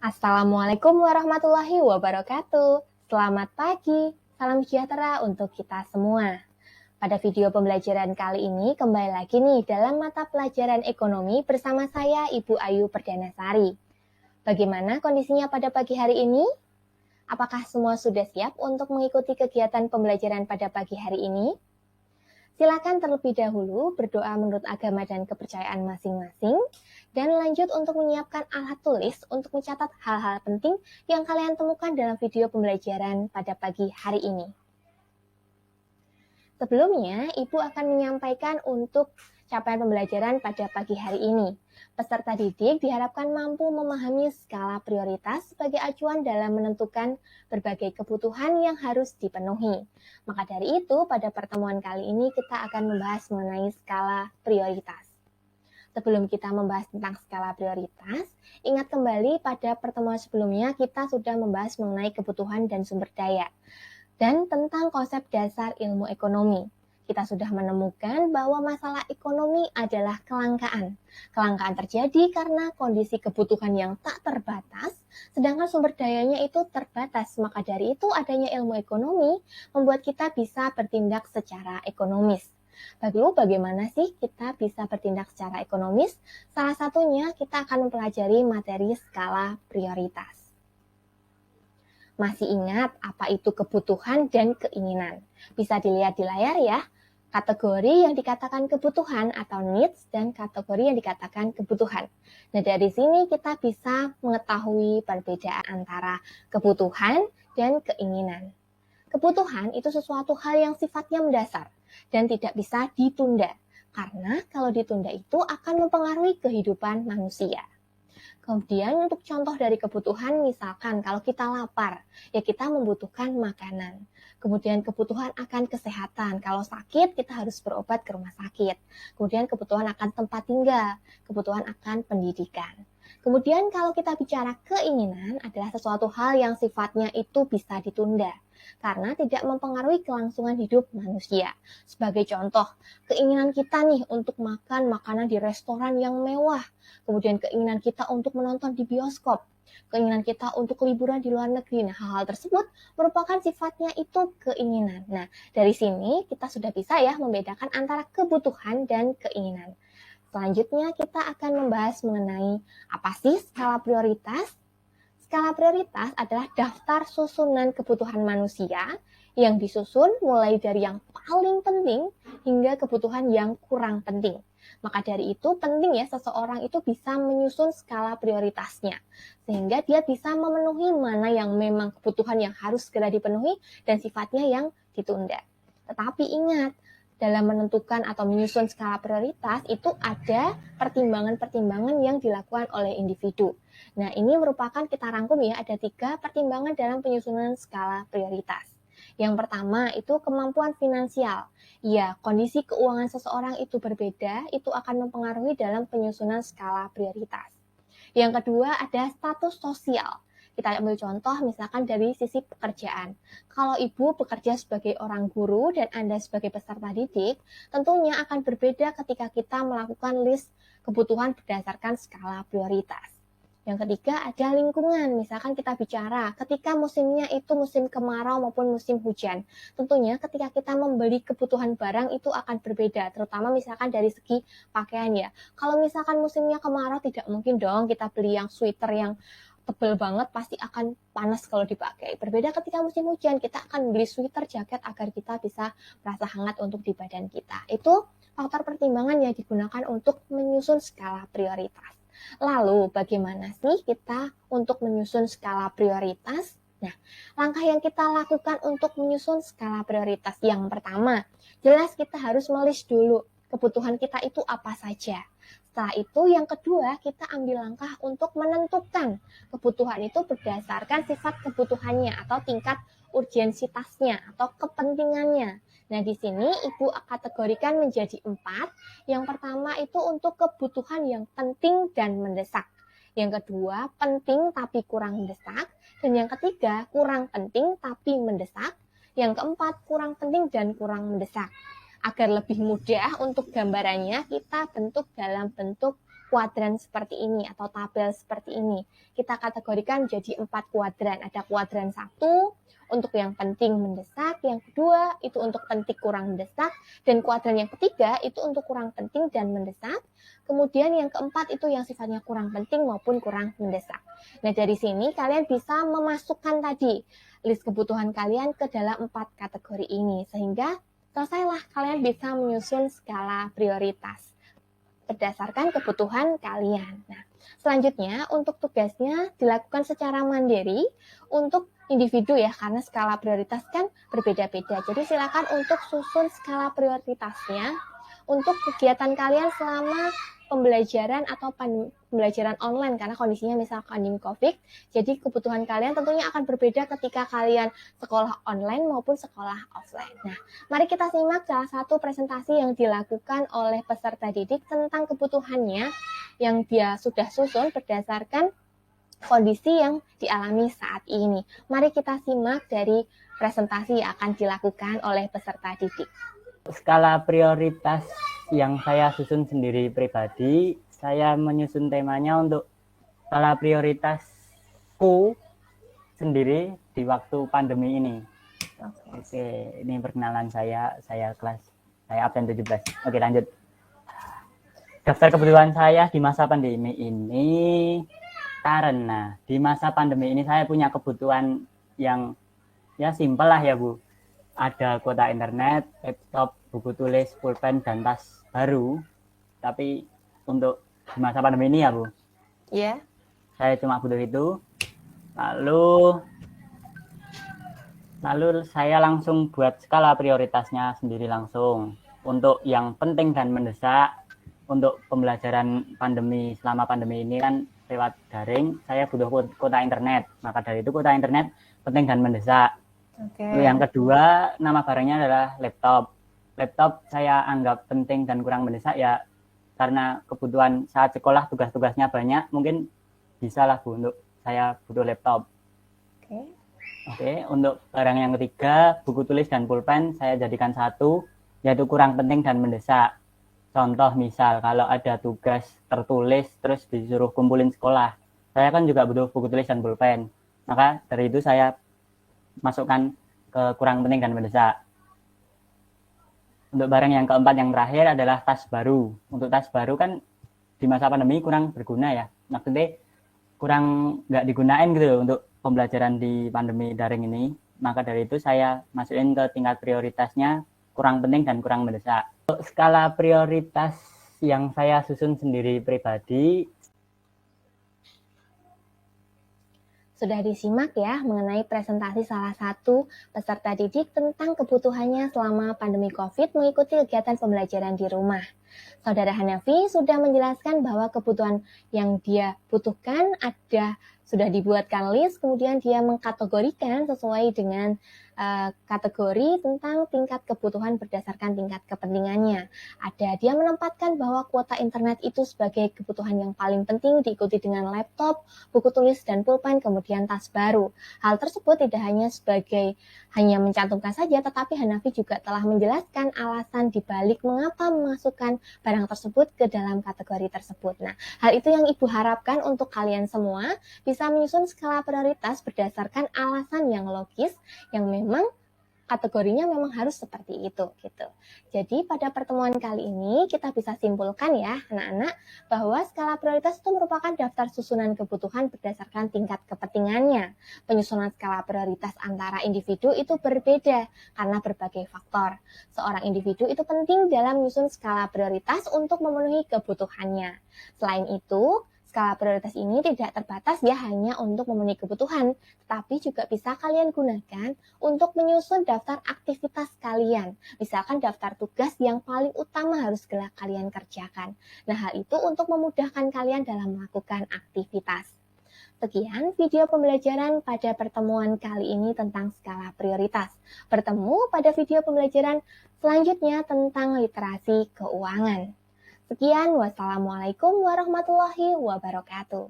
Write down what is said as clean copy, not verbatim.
Assalamualaikum warahmatullahi wabarakatuh. Selamat pagi, salam sejahtera untuk kita semua. Pada video pembelajaran kali ini kembali lagi nih dalam mata pelajaran ekonomi bersama saya Ibu Ayu Perdanasari. Bagaimana kondisinya pada pagi hari ini? Apakah semua sudah siap untuk mengikuti kegiatan pembelajaran pada pagi hari ini? Silakan terlebih dahulu berdoa menurut agama dan kepercayaan masing-masing, dan lanjut untuk menyiapkan alat tulis untuk mencatat hal-hal penting yang kalian temukan dalam video pembelajaran pada pagi hari ini. Sebelumnya, Ibu akan menyampaikan untuk capaian pembelajaran pada pagi hari ini. Peserta didik diharapkan mampu memahami skala prioritas sebagai acuan dalam menentukan berbagai kebutuhan yang harus dipenuhi. Maka dari itu, pada pertemuan kali ini kita akan membahas mengenai skala prioritas. Sebelum kita membahas tentang skala prioritas, ingat kembali pada pertemuan sebelumnya kita sudah membahas mengenai kebutuhan dan sumber daya, dan tentang konsep dasar ilmu ekonomi. Kita sudah menemukan bahwa masalah ekonomi adalah kelangkaan. Kelangkaan terjadi karena kondisi kebutuhan yang tak terbatas, sedangkan sumber dayanya itu terbatas. Maka dari itu adanya ilmu ekonomi membuat kita bisa bertindak secara ekonomis. Lalu bagaimana sih kita bisa bertindak secara ekonomis? Salah satunya kita akan mempelajari materi skala prioritas. Masih ingat apa itu kebutuhan dan keinginan? Bisa dilihat di layar ya. Kategori yang dikatakan kebutuhan atau needs dan kategori yang dikatakan kebutuhan. Nah, dari sini kita bisa mengetahui perbedaan antara kebutuhan dan keinginan. Kebutuhan itu sesuatu hal yang sifatnya mendasar dan tidak bisa ditunda. Karena kalau ditunda itu akan mempengaruhi kehidupan manusia. Kemudian untuk contoh dari kebutuhan, misalkan kalau kita lapar, ya kita membutuhkan makanan. Kemudian kebutuhan akan kesehatan, kalau sakit kita harus berobat ke rumah sakit. Kemudian kebutuhan akan tempat tinggal, kebutuhan akan pendidikan. Kemudian kalau kita bicara keinginan adalah sesuatu hal yang sifatnya itu bisa ditunda, karena tidak mempengaruhi kelangsungan hidup manusia. Sebagai contoh, keinginan kita nih untuk makan makanan di restoran yang mewah, kemudian keinginan kita untuk menonton di bioskop, keinginan kita untuk liburan di luar negeri. Nah, hal-hal tersebut merupakan sifatnya itu keinginan. Nah, dari sini kita sudah bisa ya membedakan antara kebutuhan dan keinginan. Selanjutnya kita akan membahas mengenai apa sih skala prioritas. Skala prioritas adalah daftar susunan kebutuhan manusia yang disusun mulai dari yang paling penting hingga kebutuhan yang kurang penting. Maka dari itu penting ya seseorang itu bisa menyusun skala prioritasnya, sehingga dia bisa memenuhi mana yang memang kebutuhan yang harus segera dipenuhi dan sifatnya yang ditunda. Tetapi ingat, dalam menentukan atau menyusun skala prioritas itu ada pertimbangan-pertimbangan yang dilakukan oleh individu. Nah, ini merupakan kita rangkum ya, ada 3 pertimbangan dalam penyusunan skala prioritas. Yang pertama itu kemampuan finansial. Ya, kondisi keuangan seseorang itu berbeda, itu akan mempengaruhi dalam penyusunan skala prioritas. Yang kedua ada status sosial. Kita ambil contoh misalkan dari sisi pekerjaan. Kalau ibu bekerja sebagai orang guru dan Anda sebagai peserta didik, tentunya akan berbeda ketika kita melakukan list kebutuhan berdasarkan skala prioritas. Yang ketiga ada lingkungan. Misalkan kita bicara ketika musimnya itu musim kemarau maupun musim hujan. Tentunya ketika kita membeli kebutuhan barang itu akan berbeda, terutama misalkan dari segi pakaian ya. Kalau misalkan musimnya kemarau tidak mungkin dong kita beli yang sweater yang tebal banget, pasti akan panas kalau dipakai. Berbeda ketika musim hujan, kita akan beli sweater, jaket agar kita bisa merasa hangat untuk di badan kita. Itu faktor pertimbangan yang digunakan untuk menyusun skala prioritas. Lalu bagaimana sih kita untuk menyusun skala prioritas? Nah, langkah yang kita lakukan untuk menyusun skala prioritas yang pertama, jelas kita harus melis dulu kebutuhan kita itu apa saja. Setelah itu yang kedua kita ambil langkah untuk menentukan kebutuhan itu berdasarkan sifat kebutuhannya atau tingkat urgensitasnya atau kepentingannya. Nah, di sini Ibu kategorikan menjadi 4. Yang pertama itu untuk kebutuhan yang penting dan mendesak. Yang kedua, penting tapi kurang mendesak. Dan yang ketiga, kurang penting tapi mendesak. Yang keempat, kurang penting dan kurang mendesak. Agar lebih mudah untuk gambarannya, kita bentuk dalam bentuk kuadran seperti ini atau tabel seperti ini. Kita kategorikan menjadi 4 kuadran. Ada kuadran 1 untuk yang penting mendesak, yang kedua itu untuk penting kurang mendesak, dan kuadran yang ketiga itu untuk kurang penting dan mendesak. Kemudian yang keempat itu yang sifatnya kurang penting maupun kurang mendesak. Nah, dari sini kalian bisa memasukkan tadi list kebutuhan kalian ke dalam 4 kategori ini, sehingga selesailah kalian bisa menyusun skala prioritas berdasarkan kebutuhan kalian. Nah, selanjutnya untuk tugasnya dilakukan secara mandiri untuk individu ya, karena skala prioritas kan berbeda-beda. Jadi silakan untuk susun skala prioritasnya untuk kegiatan kalian selama pembelajaran atau pembelajaran online, karena kondisinya misal pandemi COVID, jadi kebutuhan kalian tentunya akan berbeda ketika kalian sekolah online maupun sekolah offline. Nah, mari kita simak salah satu presentasi yang dilakukan oleh peserta didik tentang kebutuhannya yang dia sudah susun berdasarkan kondisi yang dialami saat ini. Mari kita simak dari presentasi yang akan dilakukan oleh peserta didik. Skala prioritas yang saya susun sendiri pribadi, saya menyusun temanya untuk skala prioritasku sendiri di waktu pandemi ini. Oke, ini perkenalan saya absen 17. Oke, lanjut. Daftar kebutuhan saya di masa pandemi ini, karena di masa pandemi ini saya punya kebutuhan yang ya simpel lah ya Bu. Ada kuota internet, laptop, buku tulis, pulpen, dan tas baru. Tapi untuk di masa pandemi ini ya Bu, Iya. saya cuma butuh itu. Lalu saya langsung buat skala prioritasnya sendiri langsung. Untuk yang penting dan mendesak, untuk pembelajaran pandemi selama pandemi ini kan lewat daring, saya butuh kuota internet. Maka dari itu kuota internet penting dan mendesak. Okay. Yang kedua, nama barangnya adalah laptop. Laptop saya anggap penting dan kurang mendesak ya, karena kebutuhan saat sekolah tugas-tugasnya banyak, mungkin bisa lah Bu untuk saya butuh laptop. Oke, untuk barang yang ketiga, buku tulis dan pulpen saya jadikan satu, yaitu kurang penting dan mendesak. Contoh misal kalau ada tugas tertulis terus disuruh kumpulin sekolah, saya kan juga butuh buku tulis dan pulpen. Maka dari itu saya masukkan ke kurang penting dan mendesak. Untuk barang yang keempat yang terakhir adalah tas baru. Untuk tas baru kan di masa pandemi kurang berguna ya. Maksudnya kurang nggak digunain gitu untuk pembelajaran di pandemi daring ini. Maka dari itu saya masukin ke tingkat prioritasnya kurang penting dan kurang mendesak. Untuk skala prioritas yang saya susun sendiri pribadi, sudah disimak ya mengenai presentasi salah satu peserta didik tentang kebutuhannya selama pandemi COVID mengikuti kegiatan pembelajaran di rumah. Saudara Hanafi sudah menjelaskan bahwa kebutuhan yang dia butuhkan sudah dibuatkan list, kemudian dia mengkategorikan sesuai dengan kategori tentang tingkat kebutuhan berdasarkan tingkat kepentingannya. Dia menempatkan bahwa kuota internet itu sebagai kebutuhan yang paling penting, diikuti dengan laptop, buku tulis dan pulpen, kemudian tas baru. Hal tersebut tidak hanya mencantumkan saja, tetapi Hanafi juga telah menjelaskan alasan dibalik mengapa memasukkan barang tersebut ke dalam kategori tersebut. Nah, hal itu yang Ibu harapkan untuk kalian semua bisa menyusun skala prioritas berdasarkan alasan yang logis, yang memang kategorinya memang harus seperti itu gitu. Jadi pada pertemuan kali ini kita bisa simpulkan ya anak-anak bahwa skala prioritas itu merupakan daftar susunan kebutuhan berdasarkan tingkat kepentingannya. Penyusunan skala prioritas antara individu itu berbeda karena berbagai faktor. Seorang individu itu penting dalam menyusun skala prioritas untuk memenuhi kebutuhannya. Selain itu, skala prioritas ini tidak terbatas ya hanya untuk memenuhi kebutuhan, tetapi juga bisa kalian gunakan untuk menyusun daftar aktivitas kalian. Misalkan daftar tugas yang paling utama harus kalian kerjakan. Nah, hal itu untuk memudahkan kalian dalam melakukan aktivitas. Sekian video pembelajaran pada pertemuan kali ini tentang skala prioritas. Bertemu pada video pembelajaran selanjutnya tentang literasi keuangan. Sekian, wassalamualaikum warahmatullahi wabarakatuh.